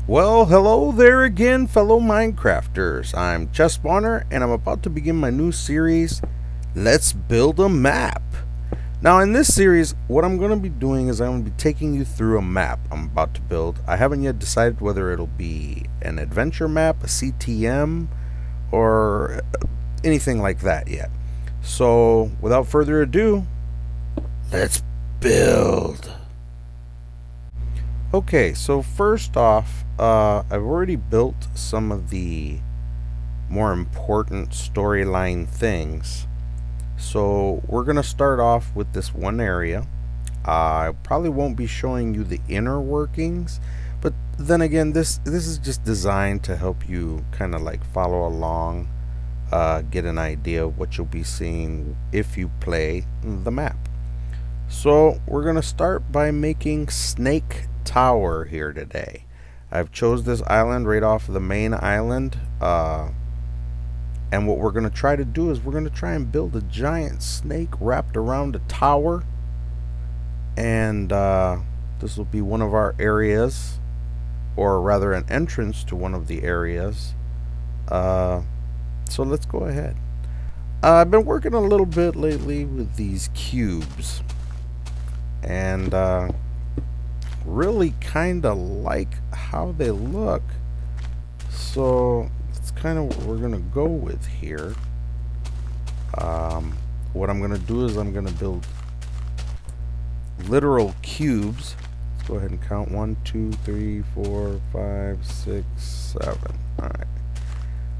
Well, hello there again, fellow Minecrafters. I'm Chess Spawner, and I'm about to begin my new series, Let's Build a Map. Now, in this series, what I'm going to be doing is I'm going to be taking you through a map I'm about to build. I haven't yet decided whether it'll be an adventure map, a CTM, or anything like that yet. So, without further ado, let's build. Okay, so first off, I've already built some of the more important storyline things. So we're going to start off with this one area. I probably won't be showing you the inner workings, but then again, this is just designed to help you kind of like follow along, get an idea of what you'll be seeing if you play the map. So we're going to start by making Snake Tower here today. I've chose this island right off of the main island, and what we're going to try to do is we're going to try and build a giant snake wrapped around a tower, and this will be one of our areas, or rather an entrance to one of the areas. So let's go ahead. I've been working a little bit lately with these cubes, and really kind of like how they look, so that's kind of what we're gonna go with here. What I'm gonna do is I'm gonna build literal cubes. Let's go ahead and count 1 2 3 4 5 6 7. All right,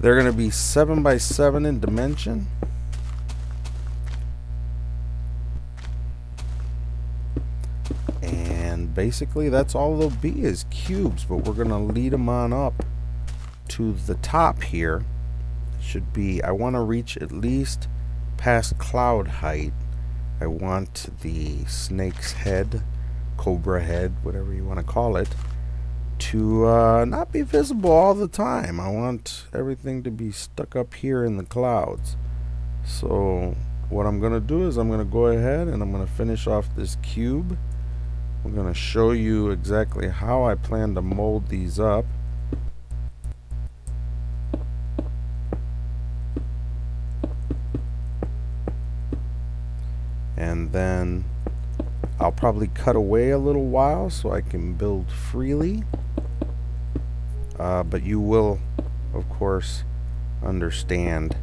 they're gonna be 7 by 7 in dimension. Basically that's all they'll be, is cubes, but we're gonna lead them on up to the top here. It should be, I want to reach at least past cloud height. I want the snake's head, cobra head, whatever you want to call it, to not be visible all the time. I want everything to be stuck up here in the clouds. So what I'm gonna do is I'm gonna go ahead and I'm gonna finish off this cube. I'm going to show you exactly how I plan to mold these up. And then I'll probably cut away a little while so I can build freely. But you will, of course, understand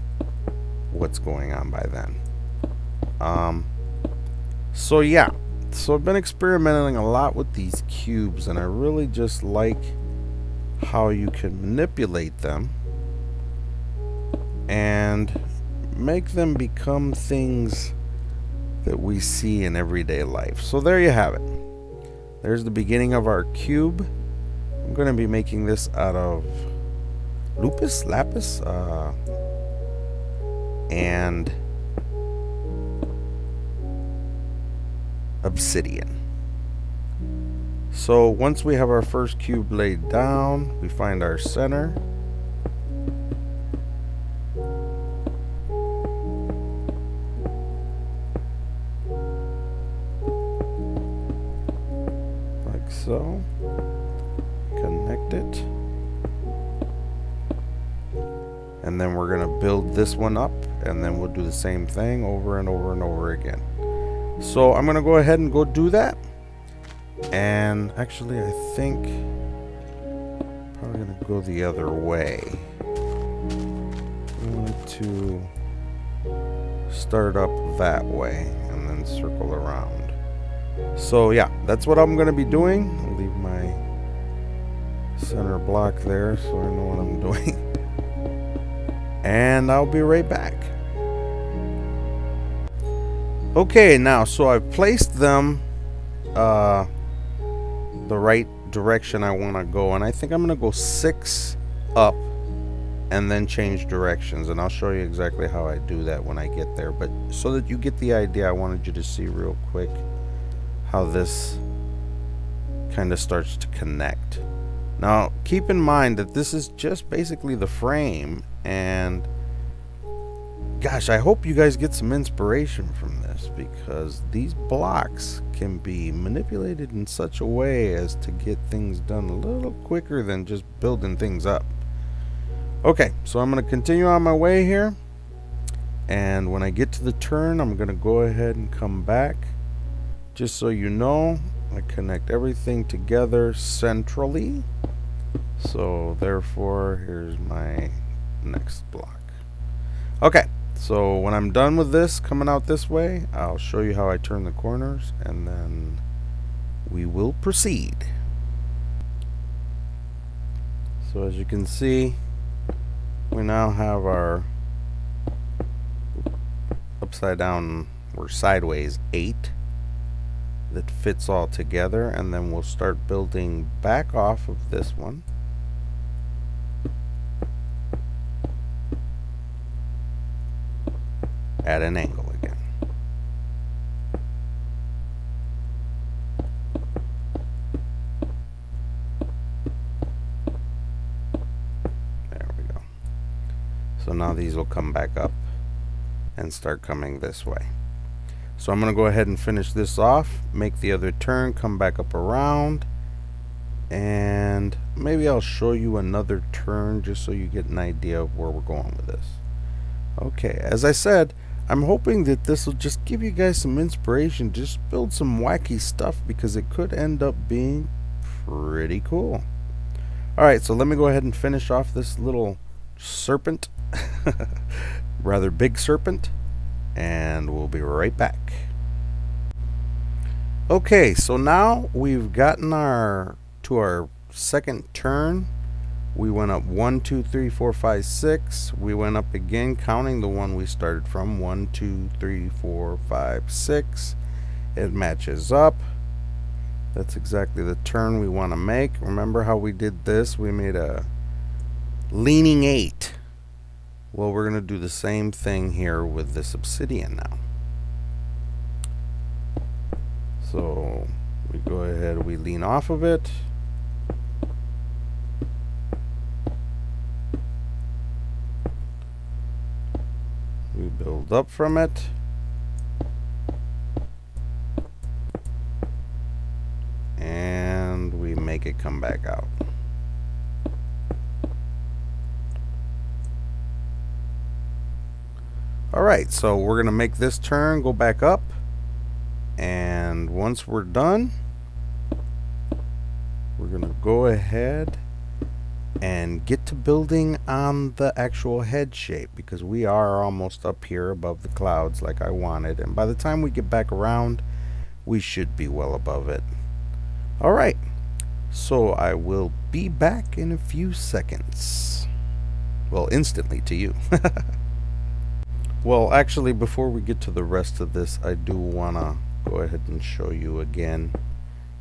what's going on by then. So yeah. So I've been experimenting a lot with these cubes, and I really just like how you can manipulate them and make them become things that we see in everyday life. So there you have it. There's the beginning of our cube. I'm going to be making this out of lapis, and obsidian. So once we have our first cube laid down, we find our center. Like so. Connect it. And then we're going to build this one up, and then we'll do the same thing over and over and over again. So I'm going to go ahead and go do that. And actually, I think I'm probably going to go the other way. I want to start up that way and then circle around. So yeah, that's what I'm going to be doing. I'll leave my center block there so I know what I'm doing. And I'll be right back. Okay, now, so I've placed them the right direction I want to go, and I think I'm going to go 6 up and then change directions, and I'll show you exactly how I do that when I get there. But so that you get the idea, I wanted you to see real quick how this kind of starts to connect. Now, keep in mind that this is just basically the frame, and gosh, I hope you guys get some inspiration from this, because these blocks can be manipulated in such a way as to get things done a little quicker than just building things up. Okay, so I'm going to continue on my way here, and when I get to the turn, I'm going to go ahead and come back. Just so you know, I connect everything together centrally, so therefore here's my next block. Okay, so when I'm done with this coming out this way, I'll show you how I turn the corners, and then we will proceed. So as you can see, we now have our upside down or sideways 8 that fits all together, and then we'll start building back off of this one. At an angle again. There we go. So now these will come back up and start coming this way. So I'm going to go ahead and finish this off, make the other turn, come back up around, and maybe I'll show you another turn just so you get an idea of where we're going with this. Okay, as I said, I'm hoping that this will just give you guys some inspiration, just build some wacky stuff, because it could end up being pretty cool. Alright, so let me go ahead and finish off this little serpent, rather big serpent, and we'll be right back. Okay, so now we've gotten to our second turn. We went up 1, 2, 3, 4, 5, 6. We went up again, counting the one we started from. 1, 2, 3, 4, 5, 6. It matches up. That's exactly the turn we want to make. Remember how we did this? We made a leaning 8. Well, we're going to do the same thing here with this obsidian now. So we go ahead, we lean off of it. We build up from it. And we make it come back out. Alright, so we're going to make this turn, go back up. And once we're done, we're going to go ahead and get to building on the actual head shape, because we are almost up here above the clouds like I wanted, and by the time we get back around, we should be well above it. Alright, so I will be back in a few seconds. Well, instantly to you. Well, actually, before we get to the rest of this, I do want to go ahead and show you again.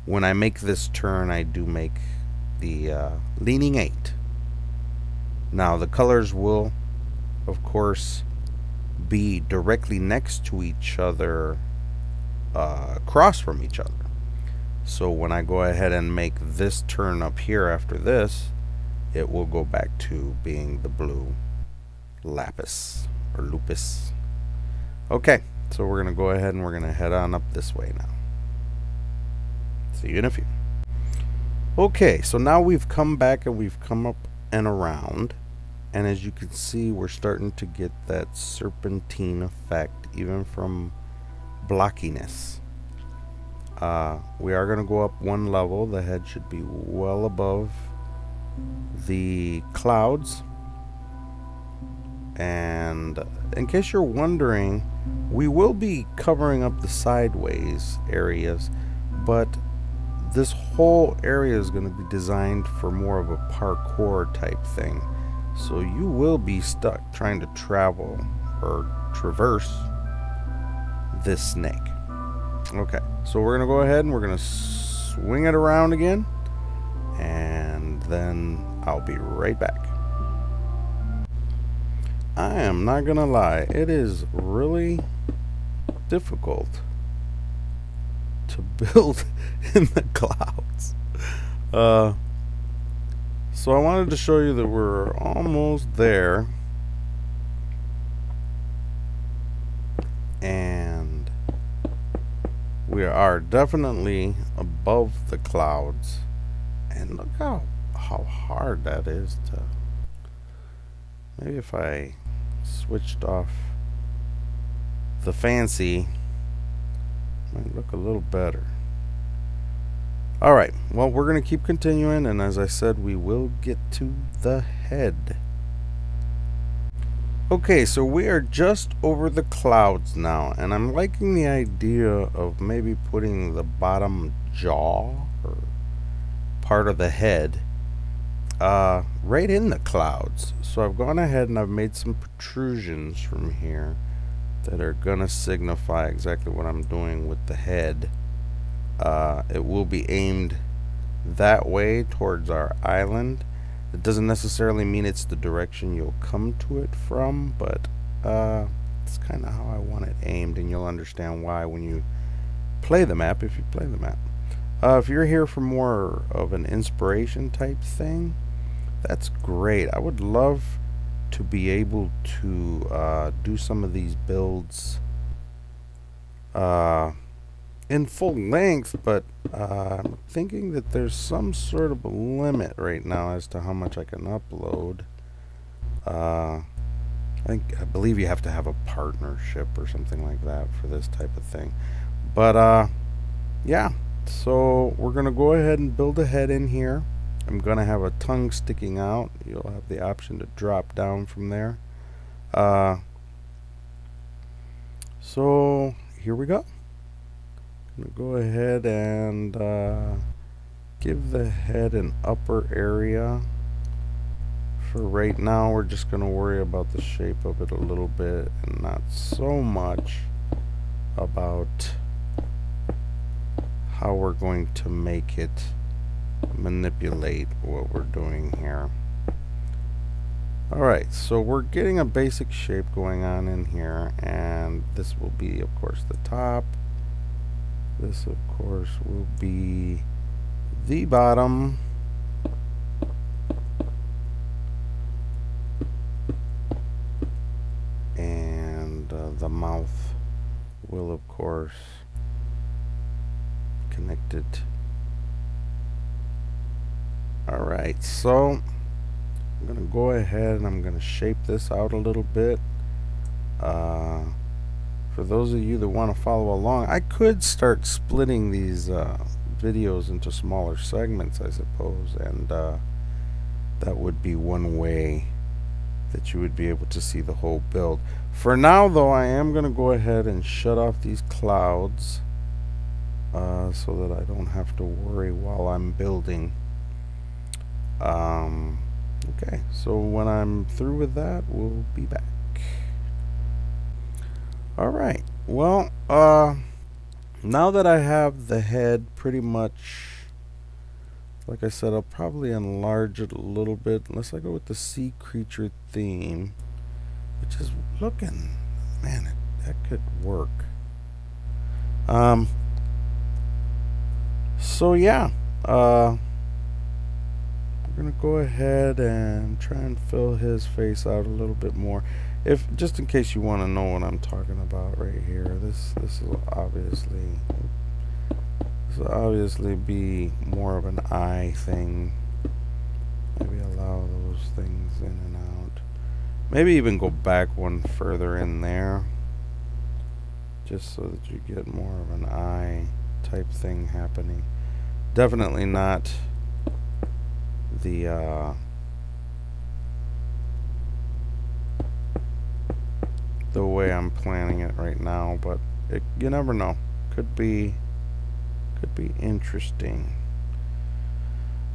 When I make this turn, I do make the leaning 8. Now the colors will of course be directly next to each other, across from each other. So when I go ahead and make this turn up here after this, it will go back to being the blue lapis or lupus. Okay, so we're gonna go ahead and we're gonna head on up this way now. See you in a few. Okay, so now we've come back and we've come up and around, and as you can see, we're starting to get that serpentine effect even from blockiness. We are going to go up one level. The head should be well above the clouds. And in case you're wondering, we will be covering up the sideways areas, but this whole area is going to be designed for more of a parkour type thing. So you will be stuck trying to travel or traverse this snake. Okay, so we're going to go ahead and we're going to swing it around again, and then I'll be right back. I am not going to lie, it is really difficult to build in the clouds. So I wanted to show you that we're almost there. We are definitely above the clouds. And look how hard that is to... Maybe if I switched off the fancy, might look a little better. Alright, well, we're going to keep continuing, and as I said, we will get to the head. Okay, so we are just over the clouds now, and I'm liking the idea of maybe putting the bottom jaw, or part of the head, right in the clouds. So I've gone ahead and I've made some protrusions from here that are gonna signify exactly what I'm doing with the head. It will be aimed that way towards our island. It doesn't necessarily mean it's the direction you'll come to it from, but it's kind of how I want it aimed, and you'll understand why when you play the map, if you play the map. If you're here for more of an inspiration type thing, that's great. I would love to be able to do some of these builds in full length, but I'm thinking that there's some sort of a limit right now as to how much I can upload. I believe you have to have a partnership or something like that for this type of thing. But yeah, so we're gonna go ahead and build a head in here. I'm gonna have a tongue sticking out. You'll have the option to drop down from there. So here we go. I'm gonna go ahead and give the head an upper area. For right now, we're just gonna worry about the shape of it a little bit and not so much about how we're going to make it manipulate what we're doing here. Alright, so we're getting a basic shape going on in here, and this will be, of course, the top. This, of course, will be the bottom. And the mouth will, of course, connect it. Alright, so I'm going to go ahead and I'm going to shape this out a little bit. For those of you that want to follow along, I could start splitting these videos into smaller segments, I suppose, and that would be one way that you would be able to see the whole build. For now, though, I am going to go ahead and shut off these clouds so that I don't have to worry while I'm building. Okay, so when I'm through with that, we'll be back. Alright, well, now that I have the head pretty much, like I said, I'll probably enlarge it a little bit, unless I go with the sea creature theme, which is looking, man, that could work. So yeah, we're gonna go ahead and try and fill his face out a little bit more. If just in case you want to know what I'm talking about right here, this will obviously be more of an eye thing. Maybe allow those things in and out. Maybe even go back one further in there, just so that you get more of an eye type thing happening. Definitely not the way I'm planning it right now, but you never know. Could be interesting.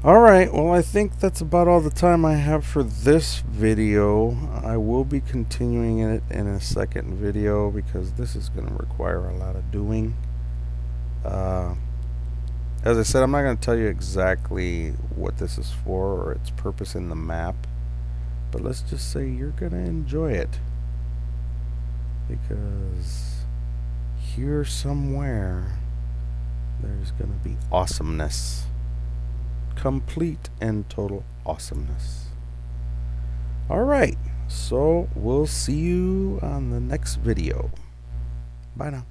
Alright, well, I think that's about all the time I have for this video. I will be continuing it in a second video because this is going to require a lot of doing. As I said, I'm not going to tell you exactly what this is for or its purpose in the map, but let's just say you're going to enjoy it, because here somewhere there's going to be awesomeness. Complete and total awesomeness. Alright, so we'll see you on the next video. Bye now.